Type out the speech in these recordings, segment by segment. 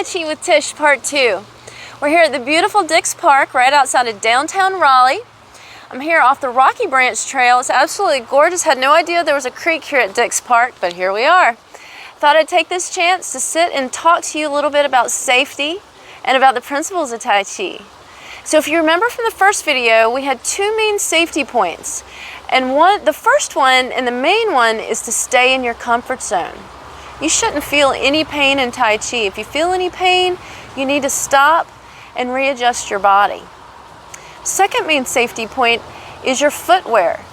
Chi with Tish, part 2. We're here at the beautiful Dix Park right outside of downtown Raleigh. I'm here off the Rocky Branch Trail. It's absolutely gorgeous. Had no idea there was a creek here at Dix Park, but here we are. Thought I'd take this chance to sit and talk to you a little bit about safety and about the principles of Tai Chi. So if you remember from the first video, we had two main safety points. And the first one and the main one is to stay in your comfort zone. You shouldn't feel any pain in Tai Chi. If you feel any pain, you need to stop and readjust your body. Second main safety point is your footwear.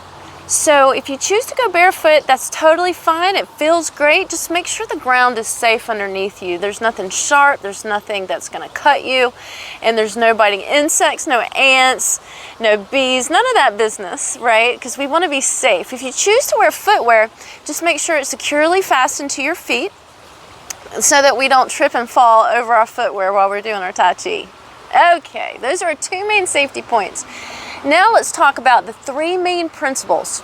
So if you choose to go barefoot, that's totally fine. It feels great. Just make sure the ground is safe underneath you. There's nothing sharp, there's nothing that's gonna cut you, and there's no biting insects, no ants, no bees, none of that business, right? Because we wanna be safe. If you choose to wear footwear, just make sure it's securely fastened to your feet so that we don't trip and fall over our footwear while we're doing our Tai Chi. Okay, those are our two main safety points. Now let's talk about the three main principles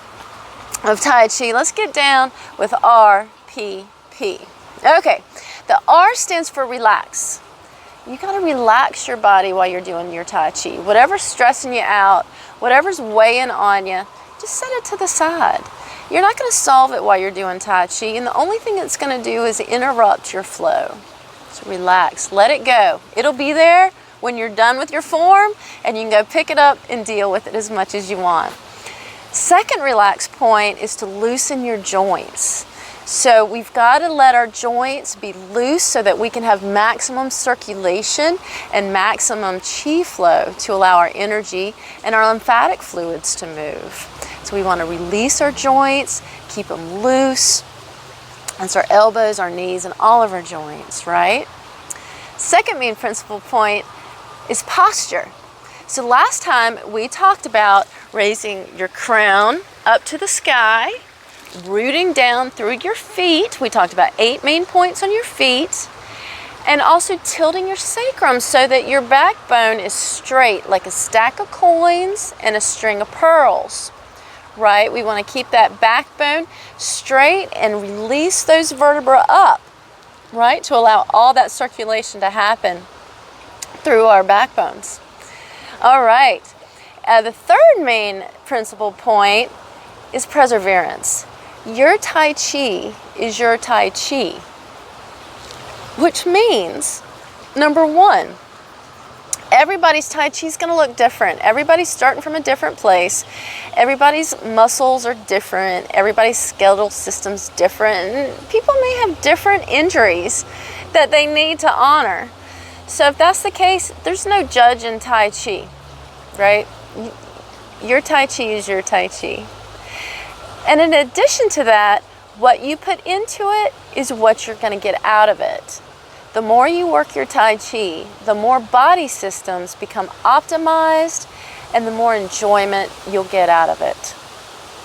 of Tai Chi. Let's get down with RPP. Okay, the R stands for relax. You gotta relax your body while you're doing your Tai Chi. Whatever's stressing you out, whatever's weighing on you, just set it to the side. You're not gonna solve it while you're doing Tai Chi, and the only thing it's gonna do is interrupt your flow. So relax, let it go. It'll be there when you're done with your form, and you can go pick it up and deal with it as much as you want. Second relax point is to loosen your joints. So we've got to let our joints be loose so that we can have maximum circulation and maximum chi flow to allow our energy and our lymphatic fluids to move. So we want to release our joints, keep them loose. That's our elbows, our knees, and all of our joints, right? Second main principle point is posture. So last time we talked about raising your crown up to the sky, rooting down through your feet. We talked about 8 main points on your feet, and also tilting your sacrum so that your backbone is straight like a stack of coins and a string of pearls, right? We want to keep that backbone straight and release those vertebrae up, right? To allow all that circulation to happen through our backbones. All right, the third main principle point is perseverance. Your Tai Chi is your Tai Chi, which means, number one, everybody's Tai Chi is going to look different. Everybody's starting from a different place. Everybody's muscles are different. Everybody's skeletal system's different. And people may have different injuries that they need to honor. So if that's the case, there's no judge in Tai Chi, right? Your Tai Chi is your Tai Chi. And in addition to that, what you put into it is what you're going to get out of it. The more you work your Tai Chi, the more body systems become optimized and the more enjoyment you'll get out of it.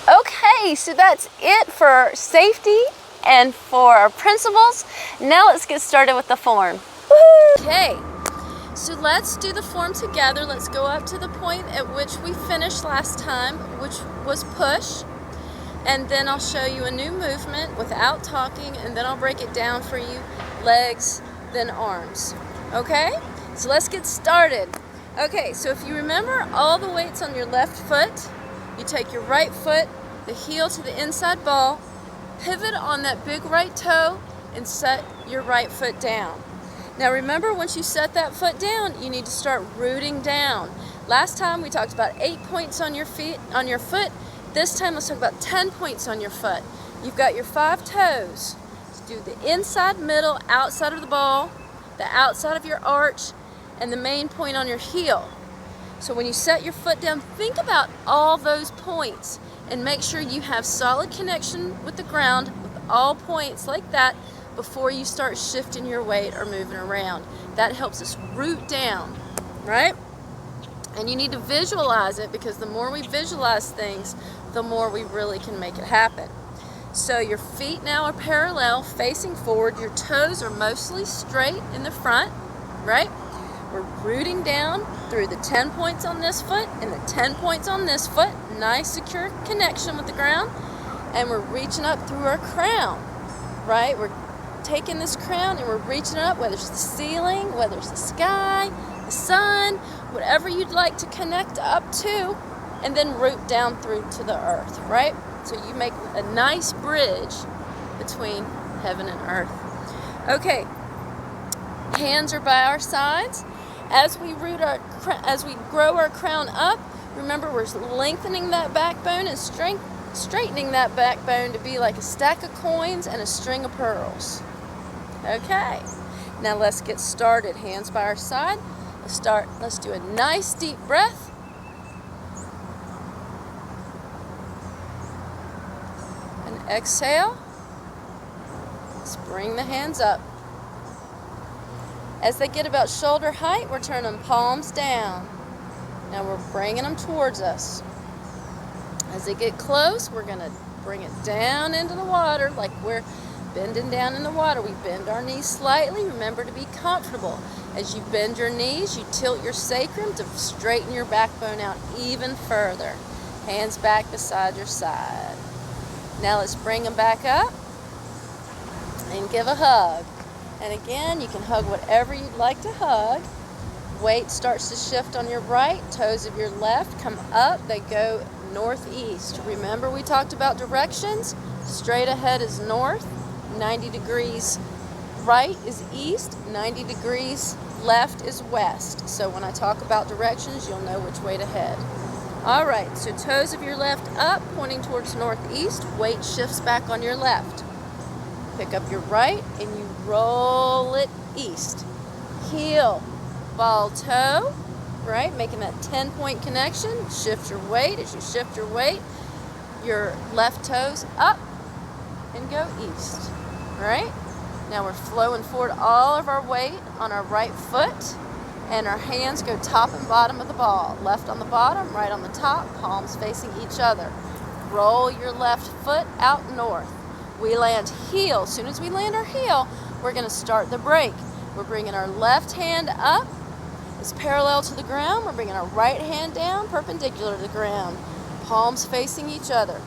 Okay, so that's it for safety and for our principles. Now let's get started with the form. Okay, so let's do the form together. Let's go up to the point at which we finished last time, which was push. And then I'll show you a new movement without talking, and then I'll break it down for you. Legs, then arms. Okay, so let's get started. Okay, so if you remember all the weights on your left foot, you take your right foot, the heel to the inside ball, pivot on that big right toe, and set your right foot down. Now remember, once you set that foot down, you need to start rooting down. Last time we talked about 8 points on your foot. This time let's talk about 10 points on your foot. You've got your 5 toes. So do the inside, middle, outside of the ball, the outside of your arch, and the main point on your heel. So when you set your foot down, think about all those points and make sure you have solid connection with the ground with all points like that before you start shifting your weight or moving around. That helps us root down, right? And you need to visualize it, because the more we visualize things, the more we really can make it happen. So your feet now are parallel, facing forward. Your toes are mostly straight in the front, right? We're rooting down through the 10 points on this foot and the 10 points on this foot. Nice, secure connection with the ground. And we're reaching up through our crown, right? We're taking this crown and we're reaching up, whether it's the ceiling, whether it's the sky, the sun, whatever you'd like to connect up to, and then root down through to the earth, right? So you make a nice bridge between heaven and earth. Okay, hands are by our sides. As we grow our crown up, remember we're lengthening that backbone and straightening that backbone to be like a stack of coins and a string of pearls. Okay, now let's get started. Hands by our side. Let's do a nice deep breath. And exhale. Let's bring the hands up. As they get about shoulder height, we're turning palms down. Now we're bringing them towards us. As they get close, we're going to bring it down into the water like we're bending down in the water. We bend our knees slightly. Remember to be comfortable. As you bend your knees, you tilt your sacrum to straighten your backbone out even further. Hands back beside your side. Now let's bring them back up and give a hug. And again, you can hug whatever you'd like to hug. Weight starts to shift on your right. Toes of your left come up. They go northeast. Remember we talked about directions? Straight ahead is north. 90 degrees right is east. 90 degrees left is west. So when I talk about directions, you'll know which way to head. All right, so toes of your left up, pointing towards northeast. Weight shifts back on your left. Pick up your right and you roll it east. Heel, ball, toe, right? Making that 10-point connection. Shift your weight. As you shift your weight, your left toes up and go east, right? Now we're flowing forward all of our weight on our right foot, and our hands go top and bottom of the ball. Left on the bottom, right on the top, palms facing each other. Roll your left foot out north. We land heel. As soon as we land our heel, we're going to start the break. We're bringing our left hand up. It's parallel to the ground. We're bringing our right hand down, perpendicular to the ground. Palms facing each other.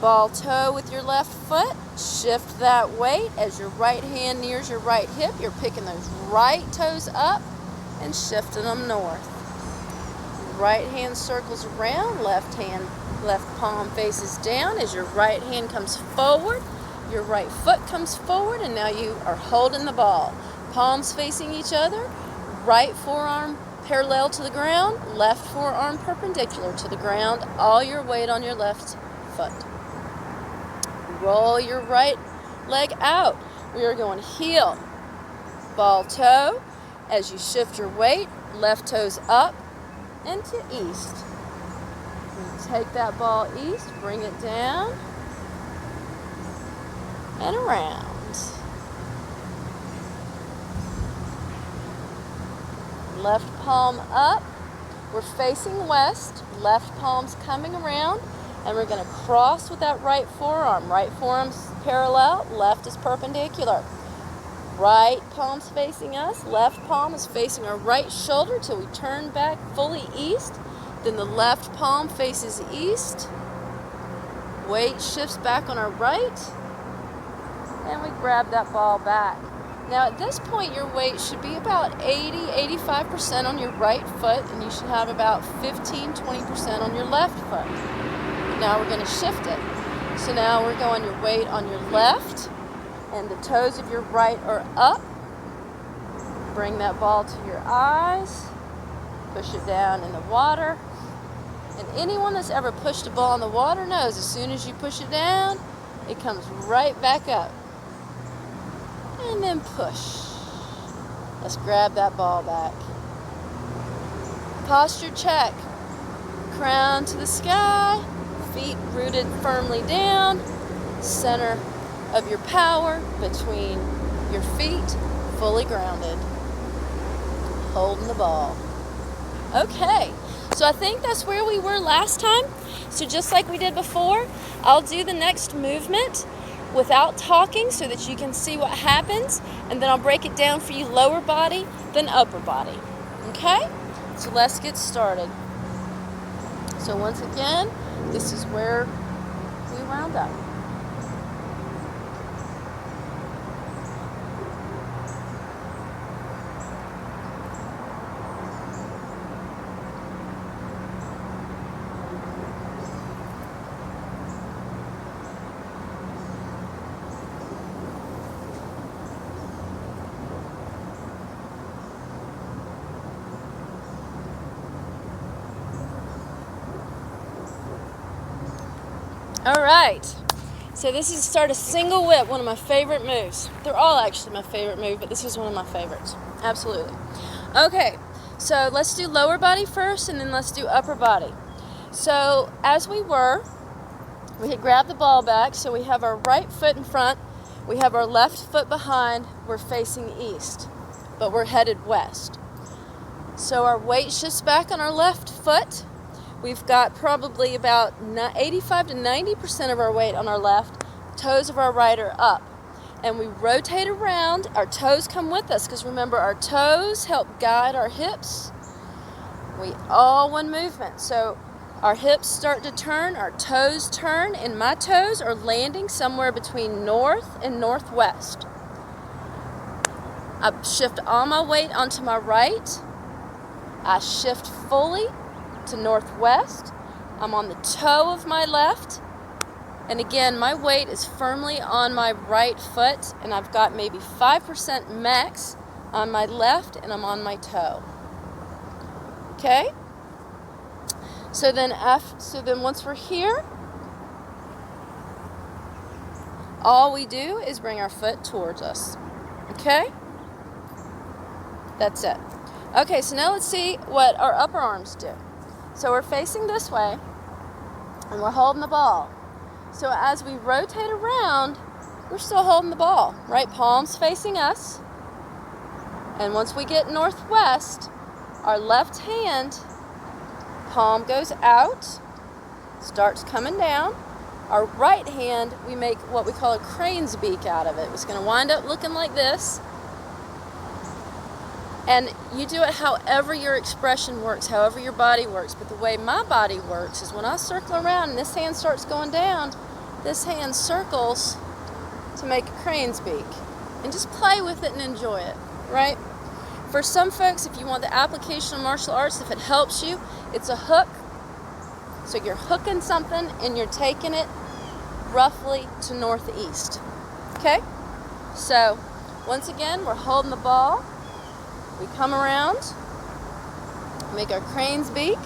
Ball toe with your left foot. Shift that weight. As your right hand nears your right hip, you're picking those right toes up and shifting them north. Right hand circles around. Left palm faces down. As your right hand comes forward, your right foot comes forward, and now you are holding the ball. Palms facing each other. Right forearm parallel to the ground. Left forearm perpendicular to the ground. All your weight on your left foot. Roll your right leg out. We are going heel, ball, toe. As you shift your weight, left toes up and to east. Take that ball east, bring it down and around. Left palm up. We're facing west. Left palm's coming around, and we're going to cross with that right forearm. Right forearm's parallel, left is perpendicular. Right palm's facing us. Left palm is facing our right shoulder till we turn back fully east. Then the left palm faces east. Weight shifts back on our right. And we grab that ball back. Now at this point your weight should be about 80-85% on your right foot, and you should have about 15-20% on your left foot. Now we're going to shift it. So now we're going your weight on your left, and the toes of your right are up. Bring that ball to your eyes. Push it down in the water. And anyone that's ever pushed a ball in the water knows as soon as you push it down, it comes right back up. And then push. Let's grab that ball back. Posture check. Crown to the sky. Feet rooted firmly down. Center of your power between your feet, fully grounded. Holding the ball. Okay, so I think that's where we were last time. So just like we did before, I'll do the next movement without talking so that you can see what happens, and then I'll break it down for you lower body, then upper body. Okay? So let's get started. So once again, this is where we wound up. All right, so this is start a single whip, one of my favorite moves. They're all actually my favorite move, but this is one of my favorites, absolutely. Okay, so let's do lower body first, and then let's do upper body. So as we had grabbed the ball back, so we have our right foot in front, we have our left foot behind, we're facing east, but we're headed west. So our weight shifts back on our left foot. We've got probably about 85 to 90% of our weight on our left. Toes of our right are up. And we rotate around. Our toes come with us because remember, our toes help guide our hips. We all one movement. So our hips start to turn, our toes turn, and my toes are landing somewhere between north and northwest. I shift all my weight onto my right. I shift fully to northwest. I'm on the toe of my left, and again my weight is firmly on my right foot, and I've got maybe 5% max on my left, and I'm on my toe. Okay, so then once we're here, all we do is bring our foot towards us. Okay, that's it. Okay, so now let's see what our upper arms do. So we're facing this way, and we're holding the ball. So as we rotate around, we're still holding the ball, right? Palms facing us. And once we get northwest, our left hand, palm goes out, starts coming down. Our right hand, we make what we call a crane's beak out of it. It's going to wind up looking like this. And you do it however your expression works, however your body works. But the way my body works is when I circle around and this hand starts going down, this hand circles to make a crane's beak. And just play with it and enjoy it, right? For some folks, if you want the application of martial arts, if it helps you, it's a hook. So you're hooking something and you're taking it roughly to northeast. Okay? So once again, we're holding the ball. We come around, make our crane's beak,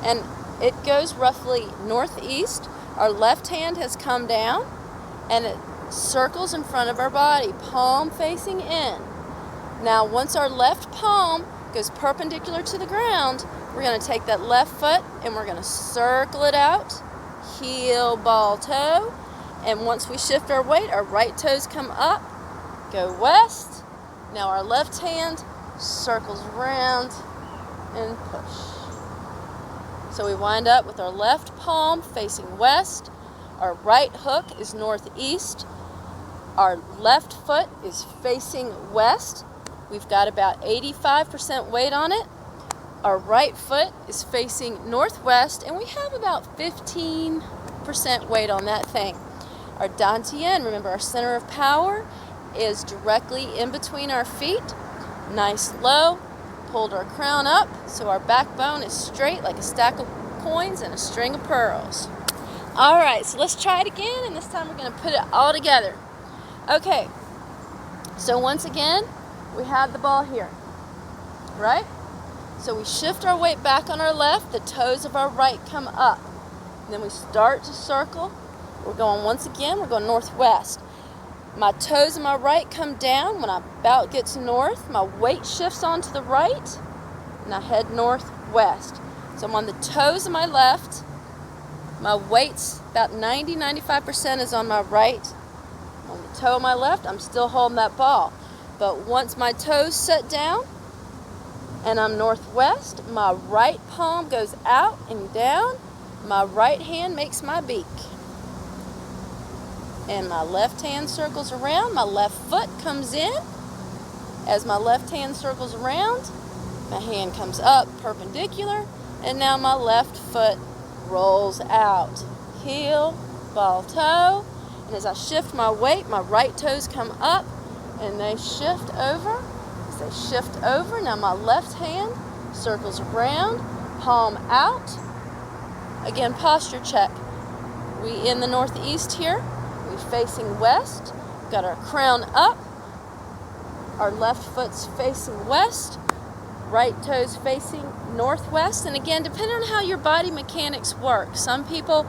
and it goes roughly northeast. Our left hand has come down, and it circles in front of our body, palm facing in. Now, once our left palm goes perpendicular to the ground, we're going to take that left foot, and we're going to circle it out, heel, ball, toe, and once we shift our weight, our right toes come up, go west. Now our left hand circles around and push. So we wind up with our left palm facing west. Our right hook is northeast. Our left foot is facing west. We've got about 85% weight on it. Our right foot is facing northwest, and we have about 15% weight on that thing. Our dantian, remember our center of power, is directly in between our feet, nice low, pulled our crown up so our backbone is straight like a stack of coins and a string of pearls. All right, so let's try it again, and this time we're going to put it all together. Okay, so once again, we have the ball here, right? So we shift our weight back on our left, the toes of our right come up, and then we start to circle. We're going once again, we're going northwest. My toes on my right come down. When I about get to north, my weight shifts onto the right, and I head northwest. So I'm on the toes of my left. My weight's about 90-95% is on my right. On the toe of my left, I'm still holding that ball. But once my toes set down, and I'm northwest, my right palm goes out and down. My right hand makes my beak. And my left hand circles around, my left foot comes in. As my left hand circles around, my hand comes up perpendicular, and now my left foot rolls out. Heel, ball, toe, and as I shift my weight, my right toes come up, and they shift over. As they shift over, now my left hand circles around, palm out. Again, posture check. We in the northeast here. Facing west, got our crown up, our left foot's facing west, right toes facing northwest. And again, depending on how your body mechanics work, some people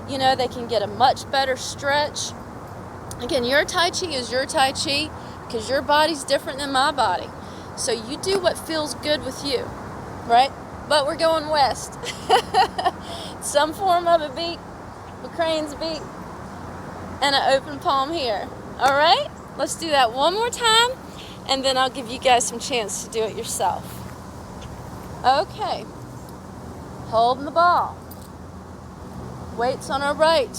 you know, they can get a much better stretch. Again, your Tai Chi is your Tai Chi because your body's different than my body. So you do what feels good with you, right? But we're going west. Some form of a beat, McCrane's beat, and an open palm here. All right, let's do that one more time, and then I'll give you guys some chance to do it yourself. Okay, holding the ball. Weights on our right.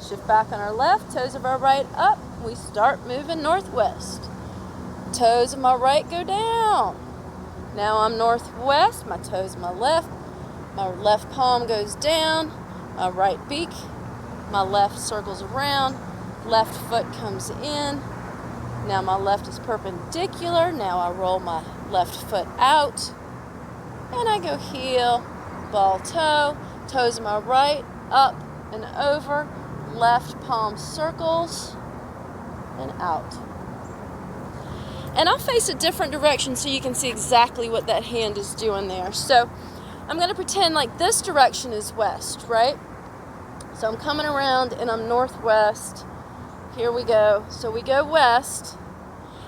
Shift back on our left, toes of our right up. We start moving northwest. Toes of my right go down. Now I'm northwest, my toes my left palm goes down, my right beak, my left circles around, left foot comes in. Now my left is perpendicular, now I roll my left foot out, and I go heel, ball toe, toes of my right, up and over, left palm circles, and out. And I'll face a different direction so you can see exactly what that hand is doing there. So I'm going to pretend like this direction is west, right? So I'm coming around and I'm northwest. Here we go. So we go west,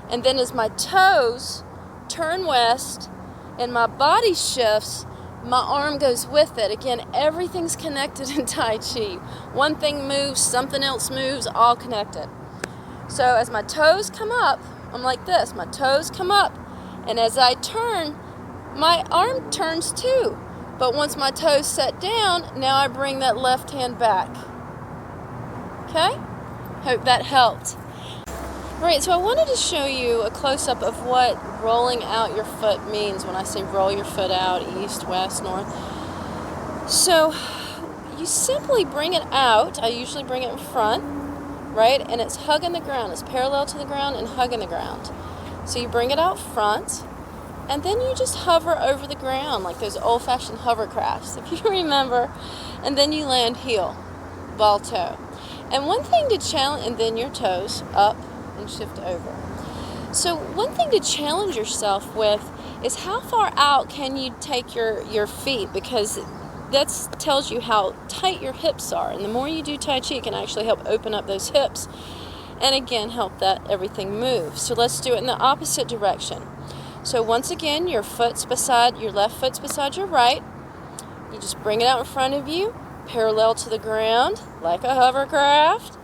and then as my toes turn west and my body shifts, my arm goes with it. Again, everything's connected in Tai Chi. One thing moves, something else moves, all connected. So as my toes come up, I'm like this. My toes come up, and as I turn, my arm turns too. But once my toes set down, now I bring that left hand back. Okay? Hope that helped. All right, so I wanted to show you a close-up of what rolling out your foot means when I say roll your foot out, east, west, north. So you simply bring it out. I usually bring it in front, right? And it's hugging the ground. It's parallel to the ground and hugging the ground. So you bring it out front, and then you just hover over the ground like those old-fashioned hovercrafts, if you remember. And then you land heel, ball toe. And one thing to challenge, and then your toes up and shift over. So one thing to challenge yourself with is how far out can you take your feet, because that tells you how tight your hips are, and the more you do Tai Chi, it can actually help open up those hips and again help that everything move. So let's do it in the opposite direction. So once again, your left foot's beside your right. You just bring it out in front of you, parallel to the ground like a hovercraft.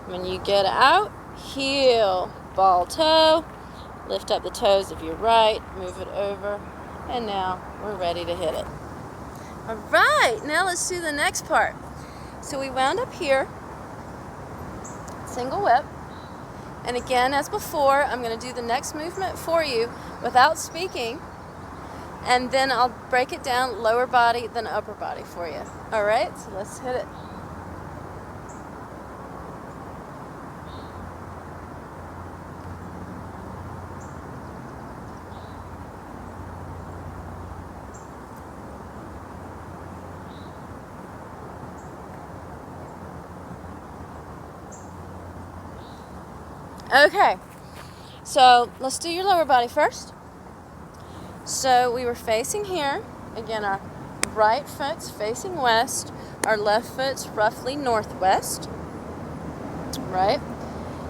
When you get out, heel, ball toe, lift up the toes of your right, move it over, and now we're ready to hit it. All right, now let's do the next part. So we wound up here, single whip, and again, as before, I'm going to do the next movement for you without speaking, and then I'll break it down lower body then upper body for you. All right, so let's hit it. Okay, so let's do your lower body first. So we were facing here. Again, our right foot's facing west. Our left foot's roughly northwest, right?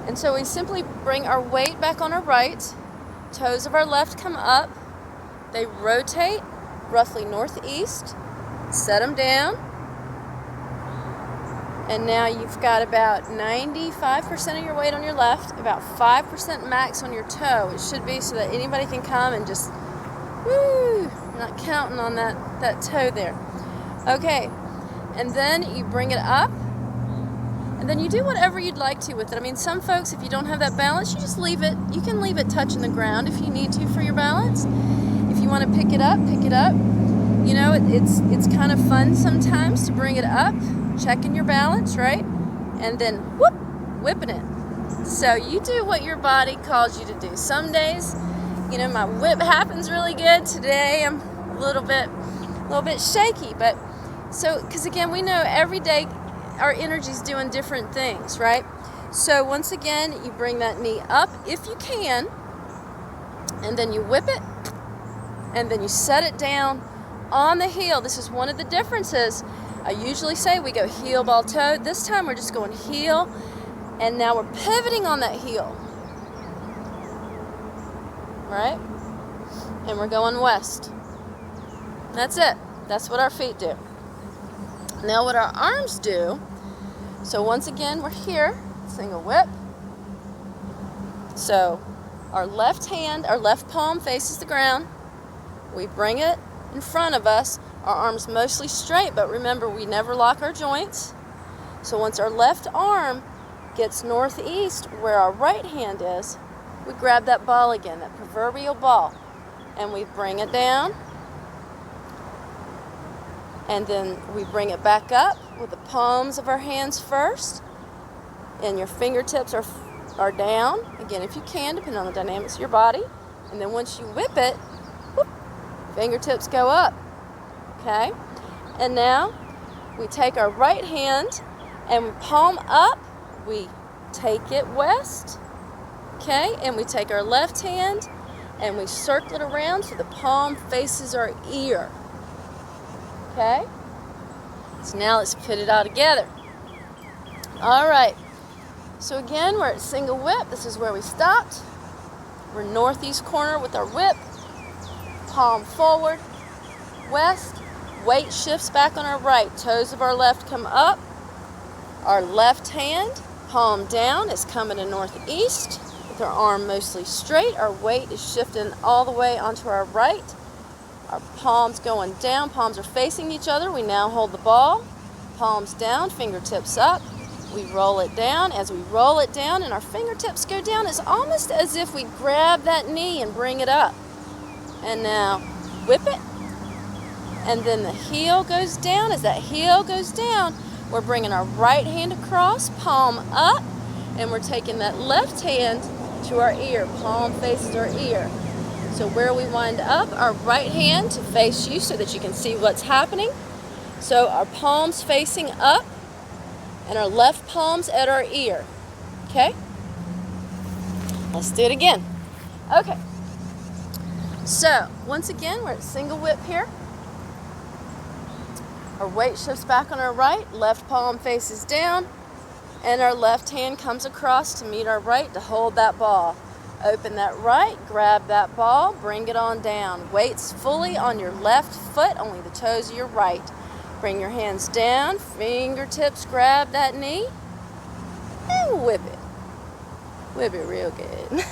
And so we simply bring our weight back on our right. Toes of our left come up. They rotate roughly northeast. Set them down. And now you've got about 95% of your weight on your left, about 5% max on your toe. It should be so that anybody can come and just, woo, not counting on that toe there. Okay, and then you bring it up, and then you do whatever you'd like to with it. I mean, some folks, if you don't have that balance, you just leave it. You can leave it touching the ground if you need to for your balance. If you want to pick it up, pick it up. You know, it's kind of fun sometimes to bring it up, checking your balance, right? And then whoop, whipping it. So you do what your body calls you to do. Some days, you know, my whip happens really good. Today I'm a little bit shaky, but so, because again, we know every day our energy's doing different things, right? So once again, you bring that knee up if you can, and then you whip it, and then you set it down on the heel. This is one of the differences I usually say we go heel, ball, toe. This time we're just going heel, and now we're pivoting on that heel. Right? And we're going west. That's it. That's what our feet do. Now what our arms do, so once again we're here, single whip. So our left hand, our left palm faces the ground. We bring it in front of us. Our arms mostly straight, but remember we never lock our joints. So once our left arm gets northeast where our right hand is, we grab that ball again, that proverbial ball, and we bring it down, and then we bring it back up with the palms of our hands first, and your fingertips are down, again if you can, depending on the dynamics of your body, and then once you whip it, whoop, fingertips go up, okay? And now we take our right hand and we palm up, we take it west, okay, and we take our left hand and we circle it around so the palm faces our ear. Okay? So now let's put it all together. All right. So again, we're at single whip. This is where we stopped. We're northeast corner with our whip. Palm forward, west. Weight shifts back on our right. Toes of our left come up. Our left hand, palm down, is coming to northeast. With our arm mostly straight, our weight is shifting all the way onto our right. Our palms going down, palms are facing each other. We now hold the ball, palms down, fingertips up. We roll it down. As we roll it down and our fingertips go down, it's almost as if we grab that knee and bring it up. And now whip it. And then the heel goes down. As that heel goes down, we're bringing our right hand across, palm up, and we're taking that left hand to our ear. Palm faces our ear. So where we wind up, our right hand to face you so that you can see what's happening. So our palms facing up and our left palms at our ear. Okay? Let's do it again. Okay. So once again, we're at single whip here. Our weight shifts back on our right, left palm faces down, and our left hand comes across to meet our right to hold that ball. Open that right, grab that ball, bring it on down. Weights fully on your left foot, only the toes of your right. Bring your hands down, fingertips grab that knee, and whip it. Whip it real good.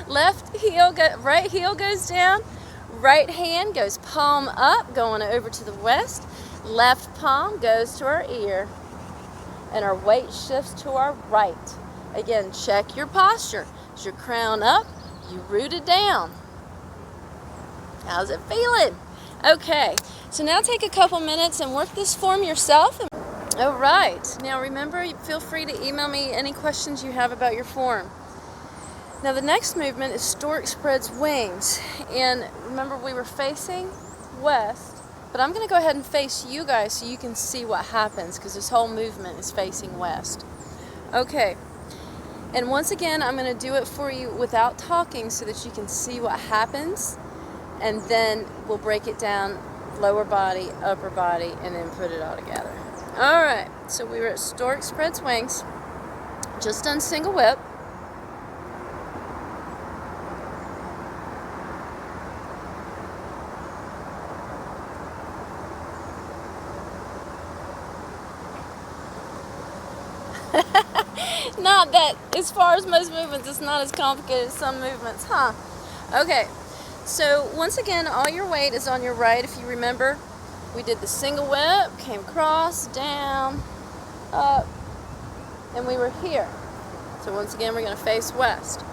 Right heel goes down, right hand goes palm up, going over to the west. Left palm goes to our ear, and our weight shifts to our right. Again, check your posture. Is your crown up? You rooted down. How's it feeling? Okay, so now take a couple minutes and work this form yourself. All right, now remember, feel free to email me any questions you have about your form. Now the next movement is Stork spreads wings. And remember, we were facing west, but I'm going to go ahead and face you guys so you can see what happens, because this whole movement is facing west. Okay. And once again, I'm going to do it for you without talking so that you can see what happens, and then we'll break it down, lower body, upper body, and then put it all together. All right, so we were at Stork spreads wings, just done single whip. Not that, as far as most movements, it's not as complicated as some movements, huh? Okay, so once again, all your weight is on your right. If you remember, we did the single whip, came across, down, up, and we were here. So once again, we're going to face west.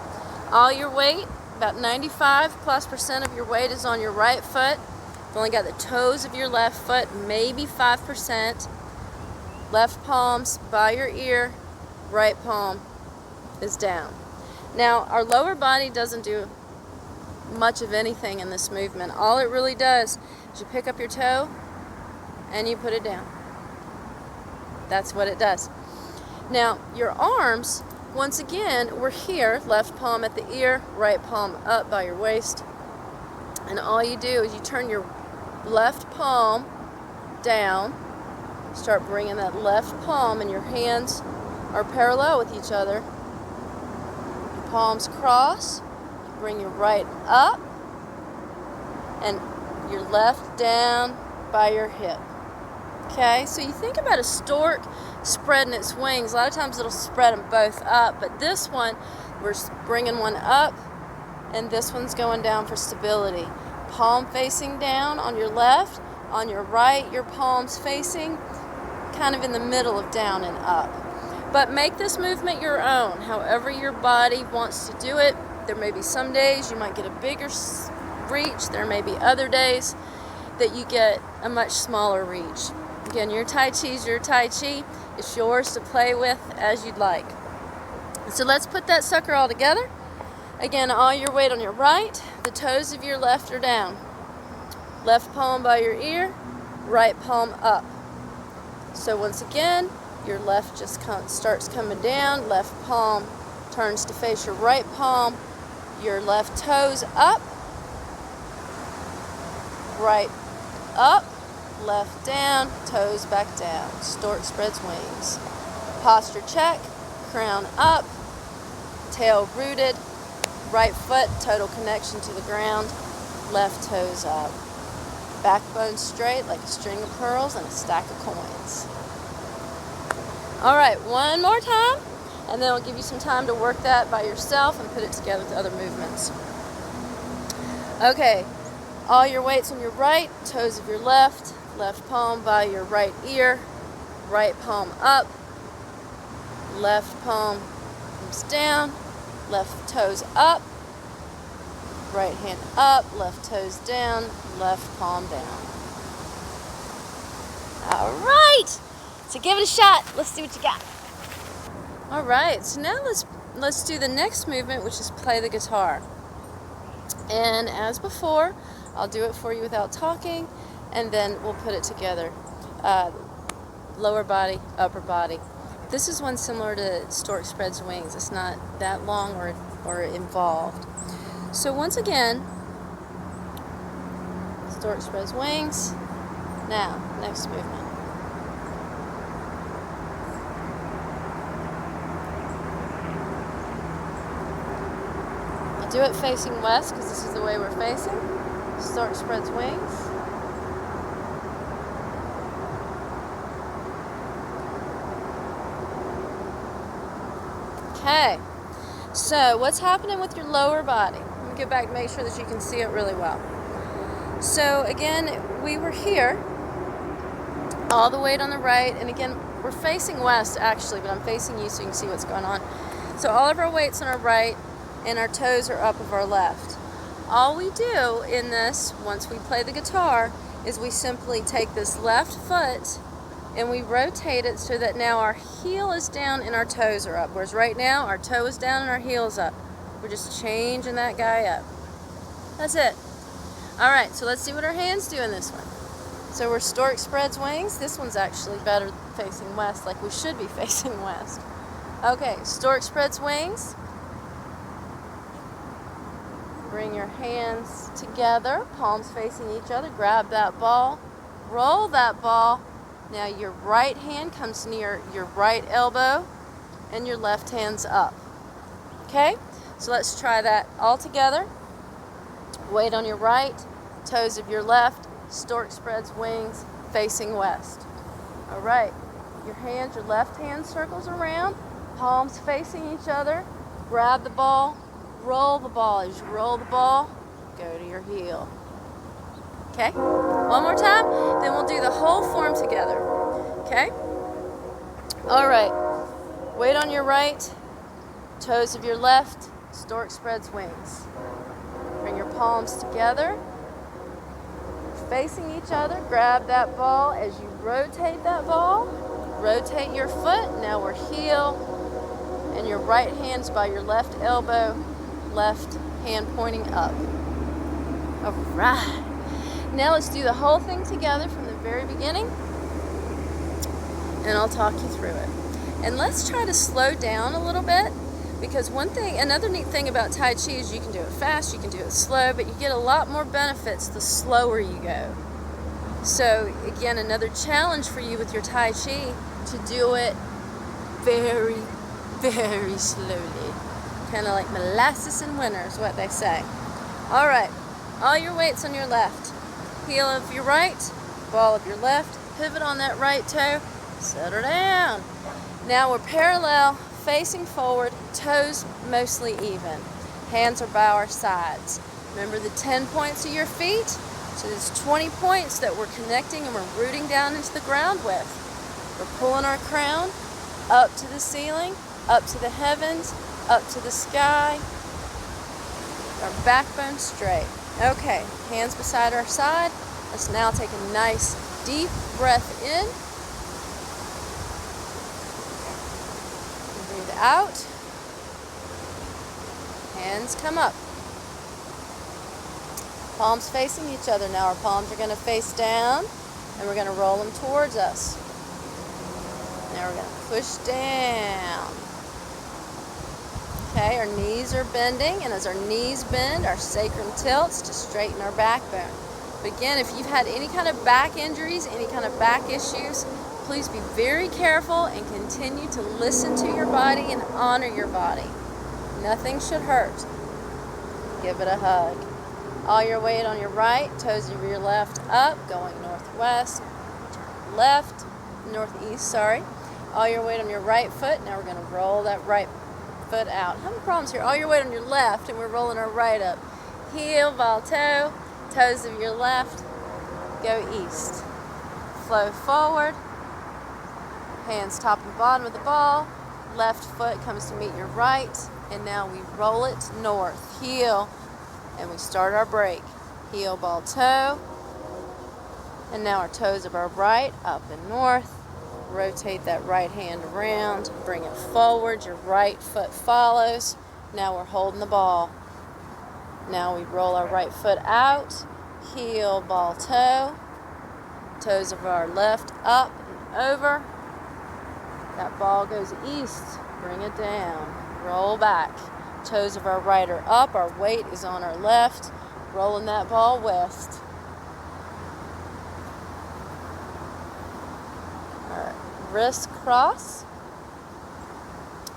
All your weight, about 95+% of your weight is on your right foot. You've only got the toes of your left foot, maybe 5%. Left palms by your ear. Right palm is down. Now, our lower body doesn't do much of anything in this movement. All it really does is you pick up your toe and you put it down. That's what it does. Now, your arms, once again, we're here, left palm at the ear, right palm up by your waist. And all you do is you turn your left palm down, Start bringing that left palm, and your hands are parallel with each other. Your palms cross. Bring your right up, and your left down by your hip. Okay, so you think about a stork spreading its wings. A lot of times it'll spread them both up, but this one, we're bringing one up, and this one's going down for stability. Palm facing down on your left. On your right, your palms facing kind of in the middle of down and up. But make this movement your own, however your body wants to do it. There may be some days you might get a bigger reach. There may be other days that you get a much smaller reach. Again, your Tai Chi is your Tai Chi. It's yours to play with as you'd like. So let's put that sucker all together. Again, all your weight on your right. The toes of your left are down. Left palm by your ear, right palm up. So once again, your left just starts coming down. Left palm turns to face your right palm. Your left toes up. Right up. Left down. Toes back down. Stork spreads wings. Posture check. Crown up. Tail rooted. Right foot, total connection to the ground. Left toes up. Backbone straight like a string of pearls and a stack of coins. All right, one more time, and then I'll give you some time to work that by yourself and put it together with other movements. Okay, all your weight's on your right, toes of your left, left palm by your right ear, right palm up, left palm comes down, left toes up, right hand up, left toes down, left palm down. All right, so give it a shot. Let's see what you got. All right, so now let's do the next movement, which is play the guitar. And as before, I'll do it for you without talking, and then we'll put it together. Lower body, upper body. This is one similar to Stork Spreads Wings. It's not that long or involved. So once again, Stork Spreads Wings. Now, next movement. I'll do it facing west because this is the way we're facing. Stork Spreads Wings. Okay, so what's happening with your lower body? Let me get back and make sure that you can see it really well. So again, we were here, all the weight on the right, and again, we're facing west actually, but I'm facing you so you can see what's going on. So all of our weight's on our right, and our toes are up of our left. All we do in this, once we play the guitar, is we simply take this left foot and we rotate it so that now our heel is down and our toes are up. Whereas right now, our toe is down and our heel is up. We're just changing that guy up. That's it. All right, so let's see what our hands do in this one. So we're Stork Spreads Wings. This one's actually better facing west, like we should be facing west. Okay, Stork Spreads Wings. Bring your hands together, palms facing each other. Grab that ball, roll that ball. Now your right hand comes near your right elbow and your left hand's up. Okay, so let's try that all together. Weight on your right, toes of your left, Stork Spreads Wings, facing west. All right, your left hand circles around, palms facing each other. Grab the ball, roll the ball. As you roll the ball, go to your heel. Okay, one more time, then we'll do the whole form together. Okay, all right, weight on your right, toes of your left, Stork Spreads Wings. Bring your palms together, facing each other. Grab that ball. As you rotate that ball, rotate your foot. Now we're heel, and your right hand's by your left elbow, left hand pointing up. All right. Now let's do the whole thing together from the very beginning, and I'll talk you through it. And let's try to slow down a little bit, because another neat thing about Tai Chi is you can do it fast, you can do it slow, but you get a lot more benefits the slower you go. So again, another challenge for you with your Tai Chi to do it very, very slowly. Kind of like molasses in winter is what they say. All right, all your weight's on your left. Heel of your right, ball of your left, pivot on that right toe, settle down. Now we're parallel, facing forward, toes mostly even. Hands are by our sides. Remember the 10 points of your feet? So there's 20 points that we're connecting and we're rooting down into the ground with. We're pulling our crown up to the ceiling, up to the heavens, up to the sky. Our backbone straight. Okay, hands beside our side. Let's now take a nice deep breath in. Breathe out. Hands come up. Palms facing each other. Now our palms are going to face down and we're going to roll them towards us. Now we're going to push down. Okay, our knees are bending, and as our knees bend, our sacrum tilts to straighten our backbone. But again, if you've had any kind of back injuries, any kind of back issues, please be very careful and continue to listen to your body and honor your body. Nothing should hurt. Give it a hug. All your weight on your right, toes of your left up, going northwest, left, northeast, sorry. All your weight on your right foot. Now we're going to roll that right foot out. Having problems here. All your weight on your left, and we're rolling our right up. Heel, ball, toe, toes of your left, go east. Flow forward. Hands top and bottom of the ball. Left foot comes to meet your right, and now we roll it north. Heel. And we start our break. Heel, ball, toe. And now our toes of our right, up and north. Rotate that right hand around. Bring it forward. Your right foot follows. Now we're holding the ball. Now we roll our right foot out. Heel, ball, toe. Toes of our left up and over. That ball goes east. Bring it down. Roll back. Toes of our right are up, our weight is on our left, rolling that ball west. All right, wrist cross,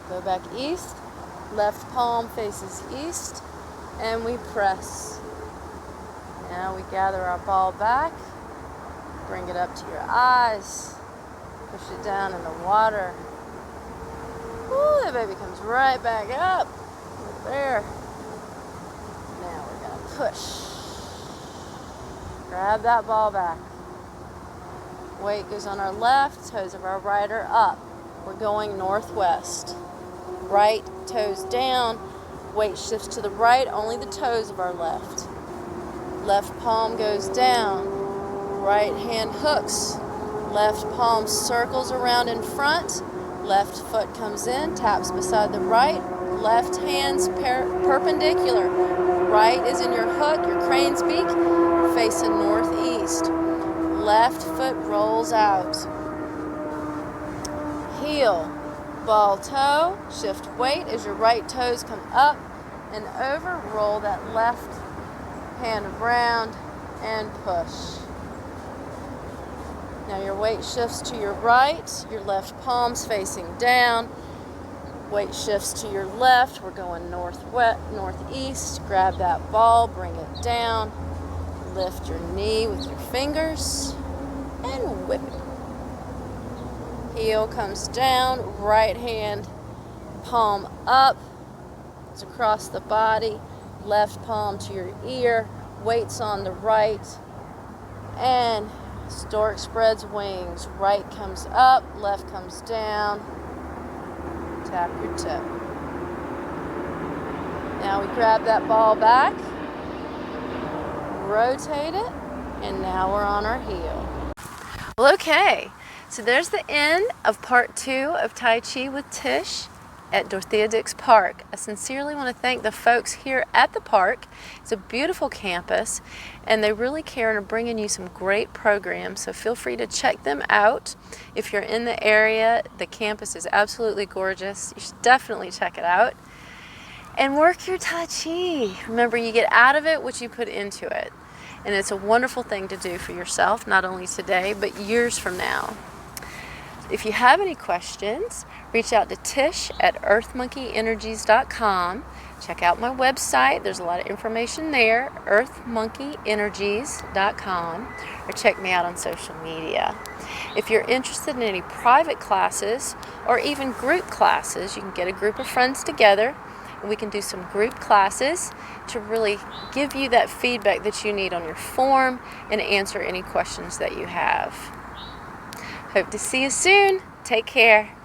go back east, left palm faces east, and we press. Now we gather our ball back, bring it up to your eyes, push it down in the water. Ooh, that baby comes right back up. There. Now we're going to push. Grab that ball back. Weight goes on our left, toes of our right are up. We're going northwest. Right toes down, weight shifts to the right, only the toes of our left. Left palm goes down, right hand hooks. Left palm circles around in front. Left foot comes in, taps beside the right. Left hand's perpendicular. Right is in your hook, your crane's beak, facing northeast. Left foot rolls out. Heel, ball, toe, shift weight as your right toes come up and over. Roll that left hand around and push. Now your weight shifts to your right, your left palm's facing down. Weight shifts to your left. We're going northeast. Grab that ball, bring it down. Lift your knee with your fingers and whip it. Heel comes down, right hand, palm up. It's across the body. Left palm to your ear. Weight's on the right. And Stork spreads wings. Right comes up, left comes down. Tap your toe. Now we grab that ball back, rotate it, and now we're on our heel. Well, okay, so there's the end of part 2 of Tai Chi with Tish at Dix Park. I sincerely want to thank the folks here at the park. It's a beautiful campus, and they really care and are bringing you some great programs, so feel free to check them out. If you're in the area, the campus is absolutely gorgeous. You should definitely check it out. And work your Tai Chi. Remember, you get out of it what you put into it. And it's a wonderful thing to do for yourself, not only today, but years from now. If you have any questions, reach out to Tish at earthmonkeyenergies.com. Check out my website. There's a lot of information there, earthmonkeyenergies.com, or check me out on social media. If you're interested in any private classes or even group classes, you can get a group of friends together and we can do some group classes to really give you that feedback that you need on your form and answer any questions that you have. Hope to see you soon. Take care.